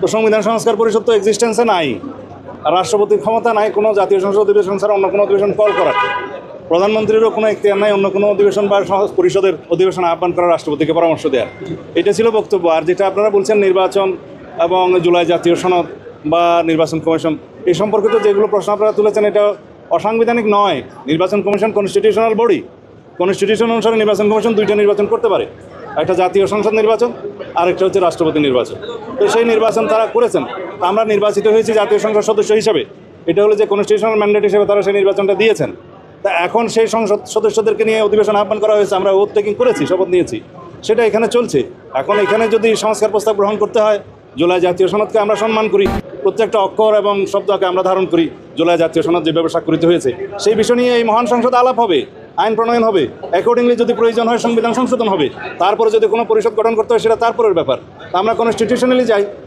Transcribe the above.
তো সংবিধান সংস্কার পরিষদ তো এক্সিস্টেন্সে নাই, আর রাষ্ট্রপতির ক্ষমতা নাই কোনো জাতীয় সংসদ অধিবেশন ছাড়া অন্য কোনো অধিবেশন কল করার। প্রধানমন্ত্রীরও কোনো এখতিয়ার নাই অন্য কোনো অধিবেশন বা পরিষদের অধিবেশন আহ্বান করা, রাষ্ট্রপতিকে পরামর্শ দেওয়ার। এটা ছিল বক্তব্য। আর যেটা আপনারা বলছেন নির্বাচন এবং জুলাই জাতীয় সনদ বা নির্বাচন কমিশন, এই সম্পর্কিত যেগুলো প্রশ্ন আপনারা তুলেছেন, এটা অসাংবিধানিক নয়। নির্বাচন কমিশন কনস্টিটিউশনাল বডি। কনস্টিটিউশন অনুসারে নির্বাচন কমিশন দুইটা নির্বাচন করতে পারে, একটা জাতীয় সংসদ নির্বাচন, আরেকটা হচ্ছে রাষ্ট্রপতি নির্বাচন। তো সেই নির্বাচন তারা করেছেন, আমরা নির্বাচিত হয়েছি জাতীয় সংসদ সদস্য হিসেবে। এটা হলো যে কনস্টিটিউশনাল ম্যান্ডেট হিসেবে তারা সেই নির্বাচনটা দিয়েছেন। তা এখন সেই সংসদ সদস্যদেরকে নিয়ে অধিবেশন আহ্বান করা হয়েছে, আমরা ওথ টেকিং করেছি, শপথ নিয়েছি, সেটা এখানে চলছে। এখন এখানে যদি সংস্কার প্রস্তাব গ্রহণ করতে হয়, জুলাই জাতীয় সনদকে আমরা সম্মান করি, প্রত্যেকটা অক্ষর এবং শব্দকে আমরা ধারণ করি। জুলাই জাতীয় সনদ যেভাবে স্বাক্ষরিত হয়েছে, সেই বিষয় নিয়ে এই মহান সংসদ আলাপ হবে, আইন প্রণয়ন হবে, অ্যাকর্ডিংলি যদি প্রয়োজন হয় সংবিধান সংশোধন হবে। তারপরে যদি কোনো পরিষদ গঠন করতে হয় সেটা তারপরের ব্যাপার। আমরা কনস্টিটিউশনালি যাই,